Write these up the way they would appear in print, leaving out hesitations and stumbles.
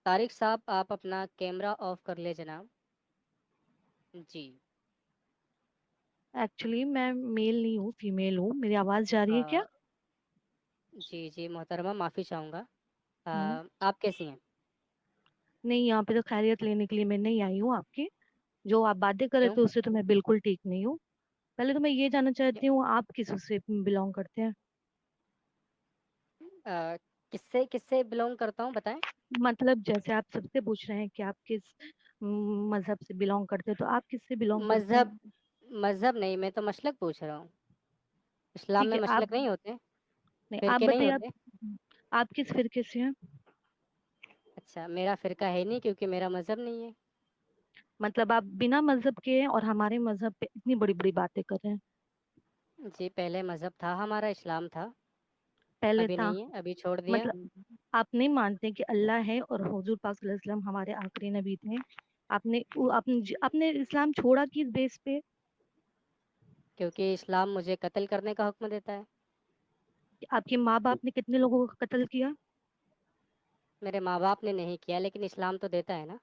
طارق صاحب آپ اپنا کیمرہ آف کر لے جناب. جی. ایکچولی میں میل نہیں ہوں، فیمیل ہوں. میری آواز جا رہی ہے کیا؟ جی جی محترمہ معافی چاہوں گا. ہوں. آپ کیسی ہیں؟ نہیں، یہاں پہ تو خیریت لینے کے لیے میں نہیں آئی ہوں آپ کی. جو آپ باتیں کر رہے کیوں؟ تھے اس سے تو میں بالکل ٹھیک نہیں ہوں. پہلے تو میں یہ جاننا چاہتی ہوں آپ کس سے بلونگ کرتے ہیں. کس سے بلونگ کرتا ہوں بتائیں. مطلب جیسے آپ سب سے پوچھ رہے ہیں کہ آپ کس مذہب سے بلونگ کرتے ہیں، تو آپ کس سے بلونگ کرتے ہیں؟ مذہب مذہب نہیں، میں تو مسلک پوچھ رہا ہوں. اسلام ٹھیک میں ہے، آپ مسلک نہیں ہوتے؟ نہیں، آپ فرقے نہیں بتائیے ہوتے؟ آپ کس فرقے سے ہیں؟ اچھا، میرا فرقہ ہے نہیں کیونکہ میرا مذہب نہیں ہے. مطلب آپ بنا مذہب کے اور ہمارے مذہب پہ اتنی بڑی بڑی باتیں کر رہے ہیں. جی پہلے مذہب تھا ہمارا، اسلام تھا. پہلے ابھی تھا. نہیں ہے، ابھی چھوڑ دیا. مطلب آپ نہیں مانتے کہ اللہ ہے اور حضور پاک صلی اللہ علیہ وسلم ہمارے آخری نبی تھے؟ آپ نے اسلام چھوڑا کس بیس پہ؟ کیونکہ اسلام مجھے قتل کرنے کا حکم دیتا ہے. آپ کے ماں باپ نے کتنے لوگوں کو قتل کیا؟ میرے ماں باپ نے نہیں کیا لیکن اسلام تو دیتا ہے نا.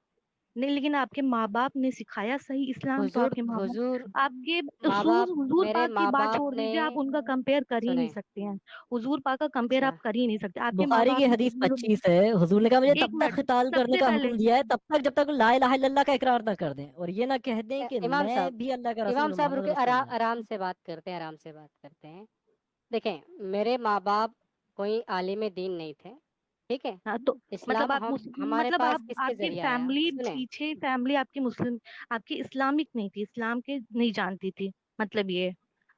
نہیں، لیکن آپ کے ماں باپ نے سکھایا صحیح اسلام تو حضور آپ کے ماں حضور باپ آپ کے ماں حضور باپ حضور میرے پاک کی ماں بات باپ چھوڑ نے دیجیے، آپ ان کا کمپیئر کر ہی نہیں سنیں. سکتے ہیں. حضور پاک کا کمپیئر اچھا. آپ کر ہی نہیں سکتے. آپ کے ماں بخاری باپ کی نے حدیث کتنے لوگ 25 ہے، حضور نے کہا مجھے ایک تب تک منٹ قتال سب کرنے سے کا پہلے حکم دیا ہے، تب تک جب تک لا الہ الا اللہ کا اقرار نہ کر دیں، اور یہ نہ کہہ دیں کہ امام میں صاحب بھی اللہ کا امام رسول ہوں، صاحب محمد رکے، رسول اللہ. آرام سے بات کرتے ہیں، آرام سے بات کرتے ہیں. دیکھیں، میرے ماں باپ کوئی عالم دین نہیں تھے، ٹھیک ہے. ہاں تو مطلب اسلام ہمارے مطلب پاس کس کے آپ کی ذریعے آیا فیملی سنیں. پیچھے فیملی آپ کی مسلم، آپ کی اسلامک نہیں تھی، اسلام کے نہیں جانتی تھی. مطلب یہ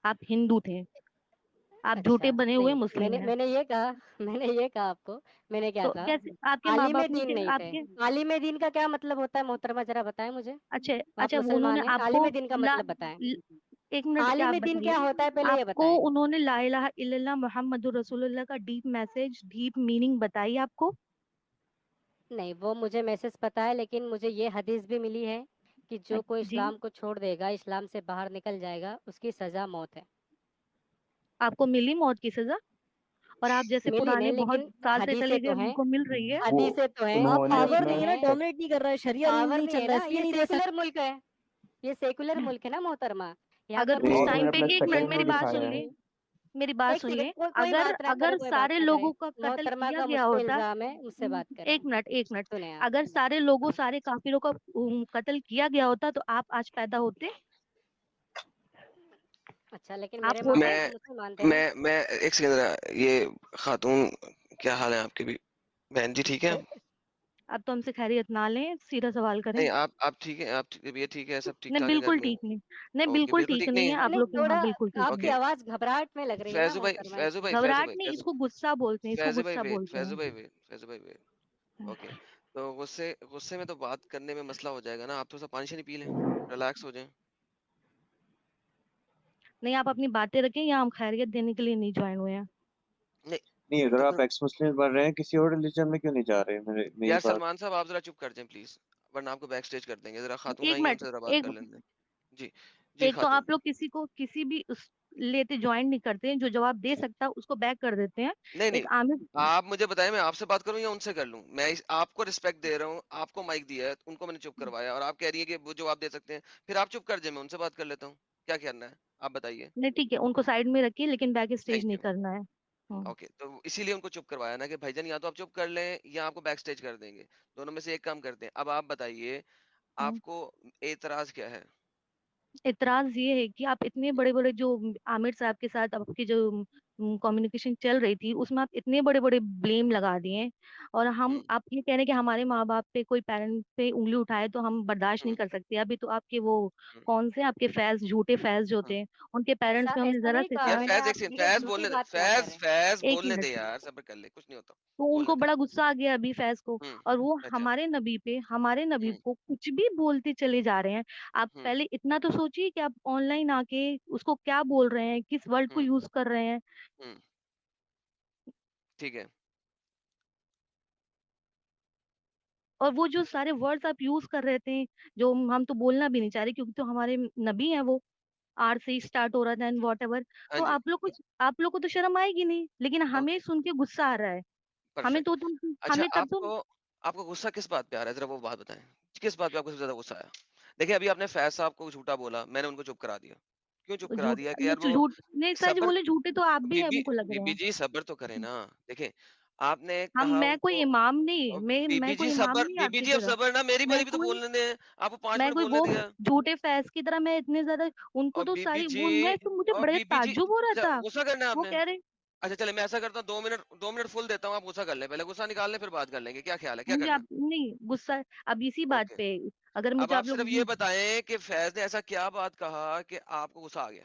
آپ ہندو تھے، آپ اچھا جھوٹے بنے ہوئے نہیں، مسلم ہیں. میں نے یہ کہا آپ کو، میں نے کیا تو کہا؟ کیسے آپ کے ماں عالم باپ نے دین نہیں آپ تھے. کے عالم دین کا کیا مطلب ہوتا ہے محترمہ، ذرا بتائیں مجھے. اچھا آپ اچھا انہوں نے مسلمان ہیں، آپ کو عالم دین کا مطلب بتائیں. ایک منٹ کیا عالم آپ دین بتائیے. کیا ہوتا ہے پہلے یہ آپ کو بتائیں. انہوں نے لا الہ الا اللہ محمد رسول اللہ کا ڈیپ میسج، ڈیپ میننگ بتائی آپ کو؟ نہیں، وہ مجھے میسج پتا ہے، لیکن مجھے یہ حدیث بھی ملی ہے کہ جو کوئی جی، اسلام کو چھوڑ دے گا، اسلام سے باہر نکل جائے گا، اس کی سزا موت ہے. آپ کو ملی موت کی سزا؟ اور آپ جیسے ملی پرانے نہیں بہت لیکن سال سے حدیثیں چلے تو گئے ان ہیں. کو مل رہی ہے. وہ حدیثیں تو ہیں، ہاں، انہوں نے پاور اپنا نہیں ہے نا، حدیثیں ہیں. ڈومینیٹ نہیں کر رہا ہے، شریعہ رول پاور نہیں نہیں چل ہے رہا ہے، نا، اس لیے یہ نہیں دے سیکولر سکتے. ملک ہے. یہ سیکولر ملک ہے نا محترمہ. یہاں اگر پر اس نہیں، کوئی انہوں نے ٹائم پہ اپنا ایک منٹ سیکنڈ میری بھی بات دکھایا سن ہے. لیں، میری بات ایک سن سیکنڈ، لیں. کوئی اگر بات نہ کرے، اگر کوئی بات سارے نہ کرے. لوگوں کا قتل محترمہ کیا کا گیا مجھ پہ ہوتا. الزام ہے، مجھ سے بات کریں. ایک منٹ سنیں آپ. اگر سارے لوگوں، ہاں. سارے کافروں کا قتل کیا گیا ہوتا تو آپ آج پیدا ہوتے؟ اچھا، لیکن آپ میرے ماں ہوتے؟ باپ میں تو مسلمان تھے نا. میں ایک سیکنڈ ذرا. یہ خاتون کیا حال ہے آپ کے بھی؟ بہن جی ٹھیک ہے؟ اب تو ہم سے خیریت نہ لیں، سیدھا سوال کریں. نہیں آپ ٹھیک ہے؟ آپ طبیعت ٹھیک ہے؟ سب ٹھیک نہیں ٹھاک ہے گھر بالکل میں؟ ٹھیک نہیں. نہیں اوکے، بالکل بالکل ٹھیک ٹھیک نہیں نہیں ہے، ہے. آپ نہیں، لوگ کے یہاں تھوڑا بالکل ٹھیک آپ نہیں. کی اوکے. آواز گھبراہٹ میں لگ رہی ہے نا فیضو بھائی، محترمہ اس فیضو لیے. بھائی، فیضو گھبراہٹ بھائی، نہیں، فیضو اس کو غصہ بولتے ہیں، اس کو فیضو بھائی غصہ ویٹ، بولتے فیضو ہیں. بھائی ویٹ، فیضو بھائی ویٹ. اوکے. تو غصے میں تو بات کرنے میں مسئلہ ہو جائے گا نا. آپ تھوڑا سا پانی شانی پی لیں، ریلیکس ہو جائیں. نہیں، آپ اپنی باتیں رکھیں، یا ہم خیریت دینے کے لیے نہیں جوائن ہوئے ہیں. نہیں نہیں، اگر تو آپ پھر ایکس مسلم بن رہے ہیں کسی اور ریلیجن میں کیوں نہیں جا رہے؟ میری یار بات. سلمان صاحب آپ ذرا چپ کر جائیں پلیز، ورنہ آپ کو بیک اسٹیج کر دیں گے. ذرا خاتون ایک آئی ہیں، ان منٹ، سے ذرا بات ایک کر لیں دیں. جی جی ایک تو خاتون. آپ لوگ کسی کو کسی بھی لیتے جوائن نہیں کرتے ہیں، جو جواب دے سکتا اس کو بیک کر دیتے ہیں. نہیں نہیں، ایک عامر. آپ مجھے بتائیں میں آپ سے بات کروں یا ان سے کر لوں؟ میں آپ کو رسپیکٹ دے رہا ہوں، آپ کو مائک دیا ہے، ان کو میں نے چپ کروایا، اور آپ کہہ رہی ہیں کہ وہ جواب دے سکتے ہیں. پھر آپ چپ کر جائیں، میں ان سے بات کر لیتا ہوں. کیا کرنا ہے آپ بتائیے. نہیں ٹھیک ہے، ان کو سائڈ میں رکھیے، لیکن بیک اسٹیج تھینک نہیں یو. کرنا ہے. اوکے، تو اسی لیے ان کو چپ کروایا نا کہ بھائی جان یا تو آپ چپ کر لیں یا آپ کو بیک اسٹیج کر دیں گے. دونوں میں سے ایک کام کرتے ہیں. اب آپ بتائیے ہوں. آپ کو اعتراض کیا ہے؟ اعتراض یہ ہے کہ آپ اتنے بڑے بڑے جو عامر صاحب کے ساتھ آپ کی جو کمیونیکیشن چل رہی تھی، اس میں آپ اتنے بڑے بڑے بلیم لگا دیے. اور ہم ہوں آپ یہ کہہ رہے ہیں کہ ہمارے ماں باپ پہ کوئی پیرنٹ پہ انگلی اٹھائے تو ہم برداشت نہیں ہوں کر سکتے. ابھی تو آپ کے وہ ہوں کون سے آپ کے فیض، جھوٹے فیض جو ہوں. تھے، ان کے پیرنٹس ایسا پہ ہم نے ایسا ذرا نہیں سے کہا یار میں کہا. نے، فیض ایک آپ سیکنڈ، یہ فیض جھوٹی بولنے دے، بات کیا کہہ رہے فیض ہیں. فیض ایک بولنے دے منٹ. یار، صبر کر لے، کچھ نہیں ہوتا. تو ان بولنے کو دے. بڑا غصہ آ گیا ابھی فیض کو، ہوں. اور وہ اچھا. ہمارے نبی ہوں کو کچھ بھی بولتے چلے جا رہے ہیں. آپ ہوں پہلے اتنا تو سوچیے کہ آپ آن لائن آ کے اس کو کیا بول رہے ہیں، کس ورڈ کو ہوں یوز کر رہے ہیں. ہوں. ٹھیک ہے. اور وہ جو سارے ورڈز آپ یوز کر رہے تھے، جو ہم تو بولنا بھی نہیں چاہ رہے کیونکہ تو ہمارے نبی ہیں، وہ آر سے اسٹارٹ ہو رہا تھا اینڈ واٹ ایور. ہاں تو جی. آپ لوگ کو تو شرم آئے گی نہیں، لیکن ہمیں اوکے، سن کے غصہ آ رہا ہے. ہمیں تو پرفیکٹ. اچھا ہمیں تب آپ تو کو آپ کو غصہ کس بات پہ آ رہا ہے ذرا وہ بات بتائیں, کس بات پہ آپ کو سب سے زیادہ غصہ آیا؟ دیکھیں ابھی آپ نے فیض صاحب کو جھوٹا بولا, میں نے ان کو چپ کرا دیا. کیوں چپ کرا جھوٹ دیا کہ نہیں یار وہ جھوٹ نہیں سچ صبر, بولے, جھوٹے تو آپ بھی بی ہیں بی ہم کو لگ بی رہے بی ہیں. جی صبر تو کریں نا. دیکھیں آپ نے ہم کہا میں ان کوئی کو, امام نہیں, بی میں بی جی کوئی امام صبر, نہیں بی آپ بی کی جی اب طرح. صبر نا, میری میں باری بھی تو کوئی بولنے دیں, آپ کو 5 میں منٹ کوئی بولنے وہ دیا. جھوٹے فیض کی طرح میں اتنے زیادہ ان کو اور تو بی بی ساری جی, وہ, میں تو مجھے اور بڑے بی بی جی, تعجب ہو رہا اچھا تھا. غصہ کرنا ہے آپ وہ نے. کہہ رہے اچھا چلے میں ایسا کرتا ہوں, 2 منٹ فل دیتا ہوں, آپ غصہ کر لیں, پہلے غصہ نکال لیں پھر بات کر لیں گے, کیا خیال ہے, کیا مجھے کرنا آپ نہیں غصہ اب اسی ہے؟ بات اوکے, پہ, اگر اب مجھے آپ آپ لوگ صرف یہ بتائیں کہ فیض نے ایسا کیا بات کہا کہ آپ کو غصہ آ گیا؟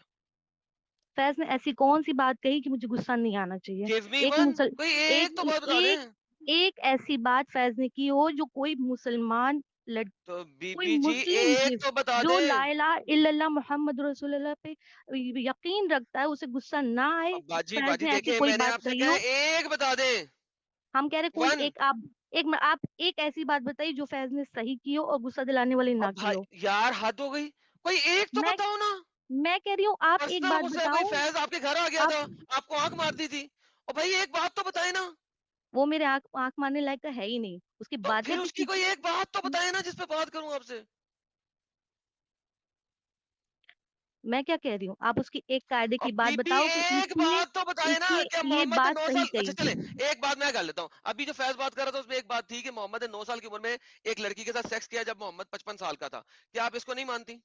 فیض نے ایسی کون سی بات کہی کہ مجھے غصہ نہیں آنا چاہیے. گیو می ایک ون, مسل کوئی ایک ایک تو بات بتا دیں. ایک ایک ایسی بات فیض نے کی ہو جو کوئی مسلمان تو بی کوئی بی جی مسلم ایک بھی تو بتا جو دیں. لا الہ الا اللہ محمد رسول اللہ پہ یقین رکھتا ہے, اسے غصہ نہ آئے. اب باجی فیض باجی نے ایسی دیکھیں کوئی میں نے بات آپ سے کہی کہا ہو, ایک بتا دیں. ہم کہہ رہے کوئی ون, ایک, آپ ایک ایسی بات بتائی جو فیض نے صحیح کی ہو اور غصہ دلانے والی نہ اب کی بھائی ہو. یار حد ہو گئی, کوئی ایک تو میں بتاؤ نا. میں کہہ رہی ہوں آپ ایک پرسنل بات غصہ ہے, کوئی بتاؤ. فیض آپ کے گھر آ گیا آپ تھا, آپ کو آنکھ مار دی تھی, اور بھائی ایک بات تو بتائیں نا. وہ میرے آنکھ مارنے لائق کا ہے ہی نہیں, اس کی تو باتیں پھر بھی اس کی کوئی کسی. ایک بات تو بتائیں نا جس پہ بات کروں آپ سے. میں کیا کہہ رہی ہوں, آپ اس کی ایک قاعدے کی اب بات بی بی بتاؤ کہ ایک بات تو بتائیں نا, کیا یہ محمد نے بات 9 صحیح سال, اچھا کہی. چلے ایک بات میں کر لیتا ہوں. ابھی جو فیض بات کر رہا تھا اس میں ایک بات تھی کہ محمد نے 9 سال کی عمر میں ایک لڑکی کے ساتھ سیکس کیا جب محمد 55 سال کا تھا. کیا آپ اس کو نہیں مانتی؟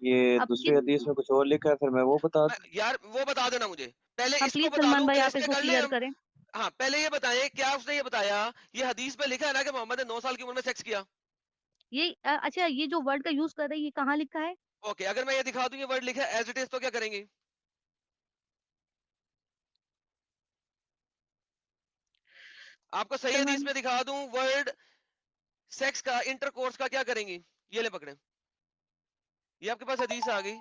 یہ اب دوسری حدیث میں کچھ اور لکھا ہے, پھر میں وہ بتا دوں. یار وہ بتا دینا مجھے, پہلے ہاں اس کو پلیز بتا سلمان دوں بھائی پھر آپ اس اس پہ کو کر لیں کلیئر ہم. کریں. ہاں پہلے یہ بتائیں, کیا اس نے یہ بتایا یہ حدیث پہ لکھا ہے نا کہ محمد نے 9 سال کی عمر میں سیکس کیا؟ یہ اچھا, یہ جو ورڈ کا یوز کر رہے ہیں یہ کہاں لکھا ہے؟ اوکے, اگر میں یہ دکھا دوں یہ ورڈ لکھا ہے ایز اٹ از تو کیا کریں گے؟ آپ کو صحیح حدیث سلمان میں دکھا دوں ورڈ سیکس کا, انٹر کورس کا, کیا کریں گی؟ یہ لے پکڑیں, یہ آپ کے پاس حدیث آ گئی.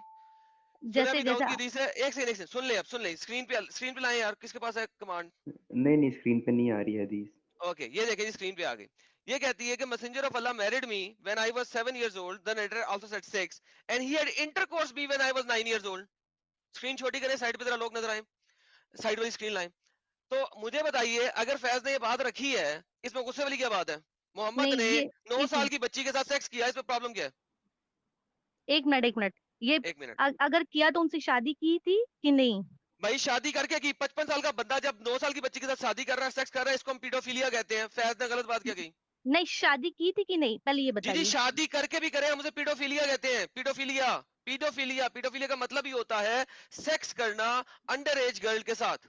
سنیں جیسے ابھی داؤد جیسے کی حدیث ہے, ایک سیکنڈ سن لیں, اب سن لیں, اسکرین پہ لائیں یار, کس کے پاس ہے کمانڈ؟ نہیں اسکرین پہ نہیں آ رہی حدیث. اوکے یہ دیکھیں اسکرین پہ آ گئی. یہ کہتی ہے کہ messenger of Allah married me when I was 7 years old, the narrator also said 6 and he had intercourse me when I was 9 years old. Screen چھوٹی کریں, سائڈ پہ ذرا لوگ نظر آئیں, سائڈ والی اسکرین لائیں. تو مجھے بتائیے اگر فیض نے یہ بات رکھی ہے, اس میں غصے والی کیا بات ہے؟ محمد نہیں, نے یہ 9 ایک سال منٹ کی بچی کے ساتھ سیکس کیا, اس میں پرابلم کیا ہے؟ ایک منٹ, یہ ایک منٹ اگر کیا تو ان سے شادی کی تھی کہ نہیں؟ بھائی شادی کر کے کی, 55 سال کا بندہ جب 9 سال کی بچی کے ساتھ شادی کر رہا ہے, سیکس کر رہا ہے, اس کو ہم پیڈوفیلیا کہتے ہیں. فیض نے غلط بات کیا کہی؟ نہیں شادی کی تھی کہ نہیں, پہلے یہ جی جی بتائیے. شادی کر کے بھی کرے, ہم اسے پیڈوفیلیا کہتے ہیں. پیڈوفیلیا, پیڈوفیلیا کا مطلب ہی ہوتا ہے سیکس کرنا انڈر ایج گرل کے ساتھ.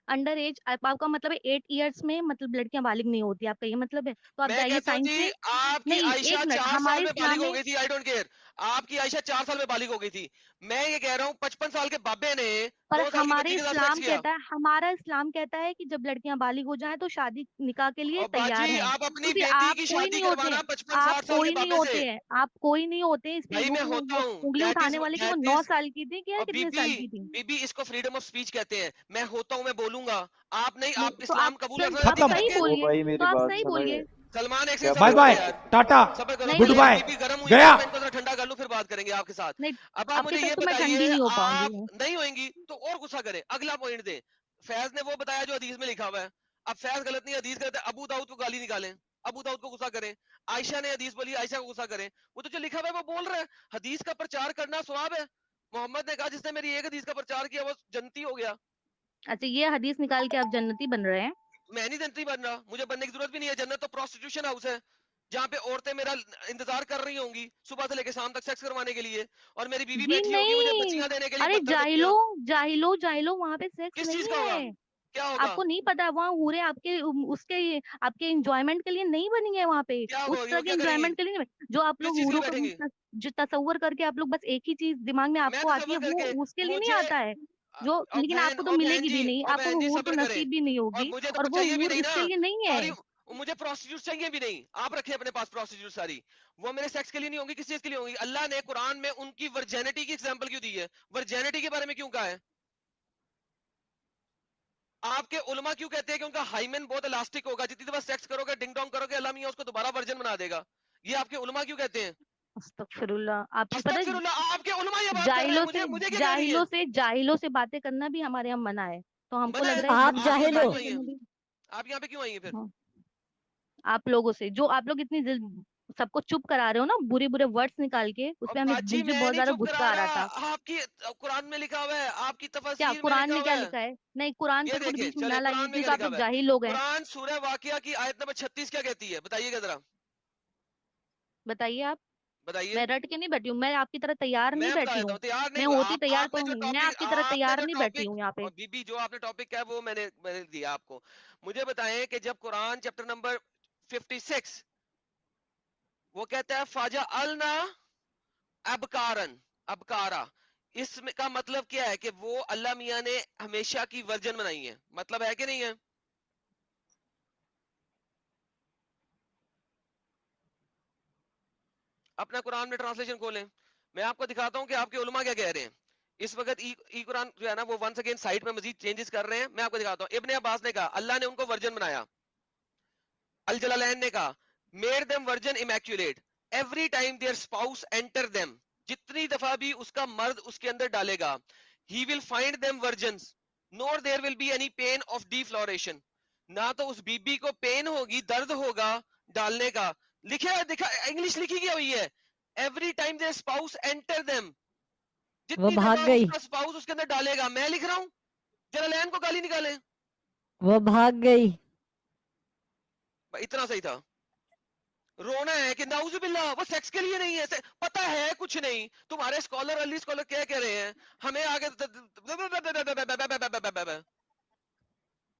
انڈر ایج, آپ کا مطلب ہے 8 ایئرس میں مطلب لڑکیاں بالغ نہیں ہوتی, آپ کا یہ مطلب ہے؟ تو آپ میں جائیے کہتا ہوں سائنس جی میں. آپ کی نہیں عائشہ ایک منٹ, 4 سال ہمارے میں اسلام بالغ ہو میں گئی تھی, آئی ڈونٹ کیئر, آپ کی عائشہ 4 سال میں بالغ ہو گئی تھی. میں یہ کہہ رہا ہوں 55 سال کے بابے نے پر 9 سال کی ہمارے بچی کے ساتھ سیکس اسلام کیا. کہتا ہے, ہمارا اسلام کہتا ہے کہ جب لڑکیاں بالغ ہو جائیں تو شادی نکاح کے لیے اور تیار باجی ہیں. آپ تو اپنی پھر بیٹی آپ کی کوئی شادی نہیں ہوتے ہیں, کروانا 55 آپ 60 سال کے کوئی نہیں بابے سے. ہوتے ہیں, آپ کوئی نہیں ہوتے ہیں. اس پہ بھائی میں وہ ہوتا ہوں, انگلی اٹھانے والے کہ وہ 9 سال کی تھی کیا اور کتنے سال کی تھی. بی بی اس کو فریڈم آف سپیچ کہتے ہیں. میں ہوتا ہوں, میں بولوں گا, آپ نہیں, نہیں آپ تو اسلام قبول آپ افضل حدیث صحیح رکھیں. وہ بولیے, بھائی تو میری آپ بات صحیح سمجھ, بولیے. سلمان ایک کیا سیکنڈ بائے صبر کرو بائے یار, ٹاٹا صبر کرو, نہیں گڈ پہلے بائے بی بی گرم ہوئی ہے گیا. نا, میں ان کو ذرا ٹھنڈا کر لوں پھر بات کریں گے آپ کے ساتھ. نہیں, اب آپ آپ کے مجھے ساتھ یہ تو میں ٹھنڈی بتائیے, نہیں ہو پاؤں گی. آپ نہیں ہوئیں گی تو اور غصہ کریں. اگلا پوائنٹ دیں, فیض نے وہ بتایا جو حدیث میں لکھا ہوا ہے. اب فیض غلط نہیں, حدیث غلط ہے, ابو داؤد کو گالی نکالیں, ابو داؤد کو غصہ کریں. عائشہ نے حدیث بولی, عائشہ کو غصہ کریں. وہ تو جو لکھا ہوا ہے وہ بول رہا ہے, حدیث کا پرچار کرنا ثواب ہے. محمد نے کہا جس نے میری ایک حدیث کا پرچار کیا وہ جنتی ہو گیا. اچھا یہ حدیث نکال کے آپ جنتی بن رہے ہیں؟ میں نہیں جنتی بن رہا, مجھے بننے کی ضرورت بھی نہیں ہے. جنت تو پروسٹیٹیوشن ہاؤس ہے جہاں پہ عورتیں میرا انتظار کر رہی ہوں گی صبح سے لے کے شام تک سیکس کروانے کے لیے, اور میری بیوی جی بیٹھی ہوگی مجھے نہیں, بچیاں دینے کے لیے, ارے بدر بچیاں. جاہلو وہاں پہ سیکس کس چیز نہیں کا ہوگا, ہے. کیا آپ ہوگا, کو نہیں پتا, وہاں ہورے آپ کے اس کے آپ کے انجوائمنٹ کے لیے نہیں بنی ہے. وہاں پہ کیا اس ہوگا, طرح وہ کے کیا کریں گی, انجوائمنٹ کے لیے نہیں. جو آپ کس لوگ چیز کے ہوروں لیے بیٹھیں گی؟ کا جو تصور کر کے آپ لوگ بس ایک ہی چیز دماغ میں آپ میں کو آتی ہے تصور کر کے, وہ اس کے لیے نہیں مجھے آتا ہے جو, لیکن آپ کو تو ملے گی بھی نہیں, اور آپ کو بہن جی حور تو صبر کریں, نصیب بھی نہیں اور ہوگی, مجھے اور تو وہ چاہیے بھی حور نہیں اس نا کے لیے نہیں ہے. ساری, مجھے پروسٹیٹیوٹ چاہیے بھی نہیں. آپ رکھیں اپنے پاس پروسٹیٹیوٹ ساری, وہ میرے سیکس کے لیے نہیں ہوں گی, کس چیز کے لیے ہوں گی. اللہ نے قرآن میں ان کی ورجینٹی کی ایگزامپل کیوں دی ہے, ورجینٹی کے بارے میں کیوں کہا ہے. آپ کے علماء کیوں کہتے ہیں کہ ان کا ہائمن بہت الاسٹک ہوگا, جتنی دفعہ سیکس کرو گے ڈنگ ڈونگ کرو گے اللہ میاں اس کو دوبارہ ورجن بنا دے گا. یہ آپ کے علماء کیوں کہتے ہیں؟ استغفر اللہ. آپ کی پتہ استغفر اللہ, آپ کے علماء یہ بات کر رہے ہیں, جاہلوں سے مجھے کیا کہہ رہی ہیں. جاہلوں سے باتیں کرنا بھی ہمارے یہاں منع ہے, تو ہم کو منع لگ ہے, رہا ہے آپ جن سے آپ یہاں پہ جاہل کیوں ہو. باتیں آئی ہیں, کرنا بھی. آپ یہاں پہ کیوں آئی ہیں پھر, ہاں. آپ لوگوں سے, جو آپ لوگ اتنی سب کو چپ کرا رہے ہو نا برے برے ورڈز نکال کے, اس پہ ہمیں باجی مجھے میں بہت نہیں زیادہ چپ غصہ کرا آ رہا تھا. رہا, آپ کی قرآن میں لکھا ہوا ہے, آپ کی کیا تفاسیر میں قرآن لکھا میں ہوا کیا ہے. لکھا ہے؟ نہیں, قرآن یہ تک دیکھیں, بیچ میں چلے نہ لائیے قرآن میں کیونکہ کیا آپ لکھا لوگ ہوا ہے. جاہل لوگ ہیں. قرآن سورہ واقعہ کی آیت نمبر 36 کیا کہتی ہے, بتائیے گا ذرا, بتائیے آپ. بتائیے. میں رٹ کے نہیں بیٹھی ہوں, میں آپ کی طرح تیار نہیں میں بتا بیٹھی دیتا ہوں. ہوں, تیار میں نہیں ہوتی تیار آپ تو نے جو میں آپ ٹاپک, کی طرح آپ نے تیار جو نہیں بیٹھی ٹاپک, ہوں یہاں پہ. اور بی بی جو آپ نے ٹاپک کیا وہ میں نے دیا آپ کو. مجھے بتائیں کہ جب قرآن چیپٹر نمبر 56 وہ کہتا ہے فاجا النا ابکارن, ابکارا, اس میں کا مطلب کیا ہے کہ وہ اللہ میاں نے ہمیشہ کی ورجن بنائی ہے, مطلب ہے کہ نہیں ہے؟ اپنا قرآن میں ٹرانسلیشن کھولیں, میں آپ کو دکھاتا ہوں کہ آپ کے علماء کیا کہہ رہے ہیں. اس وقت ای قرآن جو ہے نا وہ ونس اگین سائٹ میں مزید چینجز کر رہے ہیں, میں آپ کو دکھاتا ہوں. ابن عباس نے کہا اللہ نے ان کو ورجن بنایا, الجلالین نے کہا made them virgin immaculate every time their spouse enter them, جتنی دفعہ بھی اس کا مرد اس کے اندر ڈالے گا, he will find them virgins nor there will be any pain of defloration, نہ تو اس بی بی کو پین ہوگی, درد ہوگا ڈالنے کا. لکھا ہے, دکھا انگلش لکھی گئی ہوئی ہے, every time their spouse enter them, وہ جتنی بھاگ دفعہ اس گئی, کا spouse اس کے اندر ڈالے گا. میں لکھ رہا ہوں, جلالین کو گالی نکالیں. وہ بھاگ گئی. اتنا صحیح تھا. رونا ہے کہ نعوذ باللہ وہ سیکس کے لیے نہیں ہے, پتہ ہے کچھ نہیں. تمہارے اسکالر علی اسکالر کیا کہہ رہے ہیں, ہمیں آگے